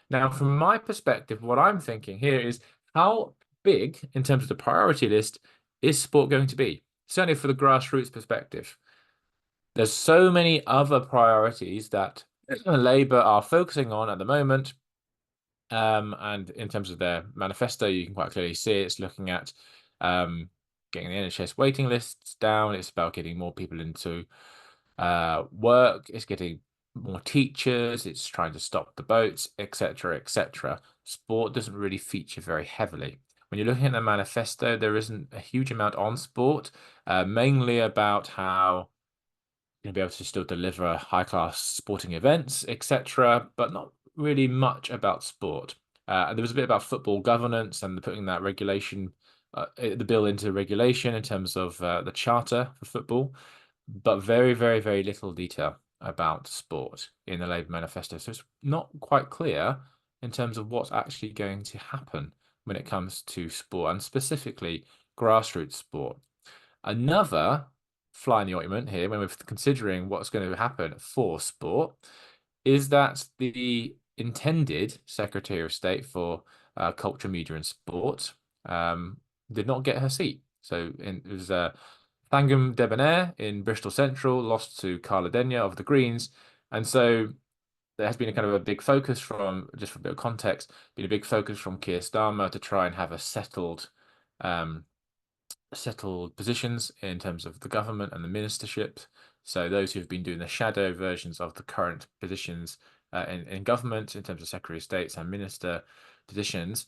Now, from my perspective, what I'm thinking here is how big, in terms of the priority list, is sport going to be? Certainly for the grassroots perspective. There's so many other priorities that Labour are focusing on at the moment. And in terms of their manifesto, you can quite clearly see it's looking at getting the NHS waiting lists down. It's about getting more people into work. It's getting more teachers. It's trying to stop the boats, etc., etc. Sport doesn't really feature very heavily. When you're looking at the manifesto, there isn't a huge amount on sport, mainly about how going to be able to still deliver high-class sporting events, etc., but not really much about sport. And there was a bit about football governance and putting that regulation, the bill into regulation in terms of the charter for football, but very, very, very little detail about sport in the Labour manifesto. So it's not quite clear in terms of what's actually going to happen when it comes to sport and specifically grassroots sport. Another fly in the ointment here, when we're considering what's going to happen for sport, is that the intended Secretary of State for Culture, Media and Sport did not get her seat. So it was Thangam Debonair in Bristol Central lost to Carla Denyer of the Greens. And so there has been a kind of a big focus from, just for a bit of context, been a big focus from Keir Starmer to try and have a um, settled positions in terms of the government and the ministerships. So those who've been doing the shadow versions of the current positions in government in terms of Secretary of States and minister positions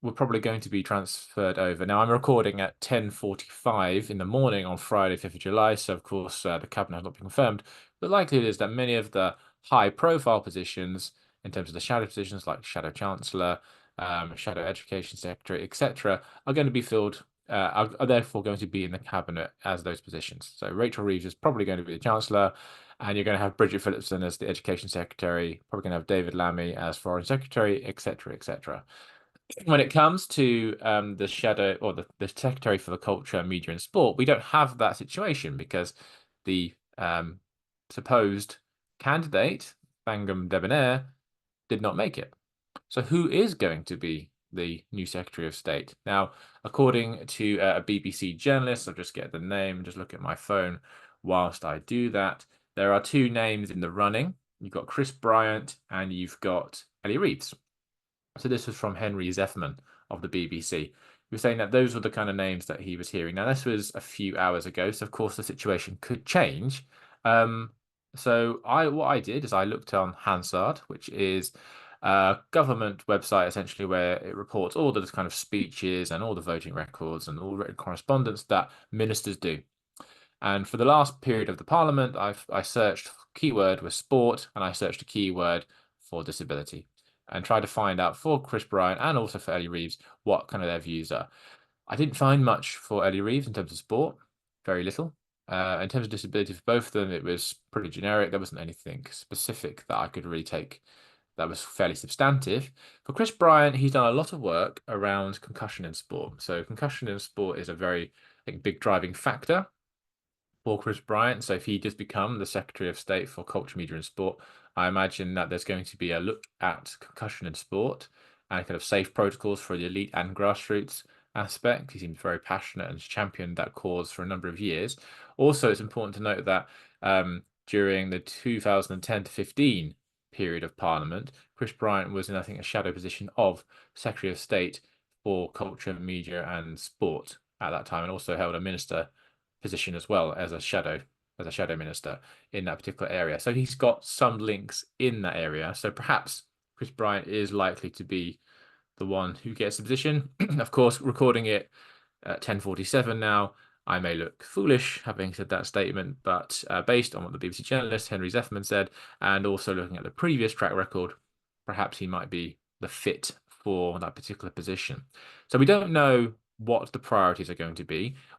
were probably going to be transferred over. Now I'm recording at 10:45 in the morning on Friday, 5th of July. So of course the cabinet has not been confirmed. But the likelihood is that many of the high profile positions in terms of the shadow positions like Shadow Chancellor, Shadow Education Secretary, etc., are going to be filled are therefore going to be in the cabinet as those positions. So Rachel Reeves is probably going to be the Chancellor, and you're going to have Bridget Phillipson as the Education Secretary, probably going to have David Lammy as Foreign Secretary, etc., etc. When it comes to the shadow or the Secretary for the Culture, Media and Sport, we don't have that situation because the supposed candidate, Thangam Debonair, did not make it. So who is going to be the new Secretary of State? Now, according to a BBC journalist, I'll just get the name and just look at my phone whilst I do that. There are two names in the running. You've got Chris Bryant and you've got Ellie Reeves. So this was from Henry Zeffman of the BBC. He was saying that those were the kind of names that he was hearing. Now, this was a few hours ago, so of course the situation could change. So what I did is I looked on Hansard, which is a government website essentially where it reports all the kind of speeches and all the voting records and all written correspondence that ministers do. And for the last period of the parliament, I searched keyword was sport and I searched a keyword for disability and tried to find out for Chris Bryant and also for Ellie Reeves what kind of their views are. I didn't find much for Ellie Reeves in terms of sport, very little. In terms of disability for both of them, it was pretty generic. There wasn't anything specific that I could really take that was fairly substantive. For Chris Bryant, he's done a lot of work around concussion in sport. So concussion in sport is a very, I think, big driving factor for Chris Bryant. So if he does become the Secretary of State for Culture, Media and Sport, I imagine that there's going to be a look at concussion in sport and kind of safe protocols for the elite and grassroots aspect. He seems very passionate and has championed that cause for a number of years. Also, it's important to note that during the 2010 to 15 period of Parliament, Chris Bryant was in, I think, a shadow position of Secretary of State for Culture, Media and Sport at that time, and also held a minister position as well as a shadow minister in that particular area. So he's got some links in that area. So perhaps Chris Bryant is likely to be the one who gets the position. Of course, recording it at 10:47 now, I may look foolish having said that statement, but based on what the BBC journalist Henry Zeffman said, and also looking at the previous track record, perhaps he might be the fit for that particular position. So we don't know what the priorities are going to be.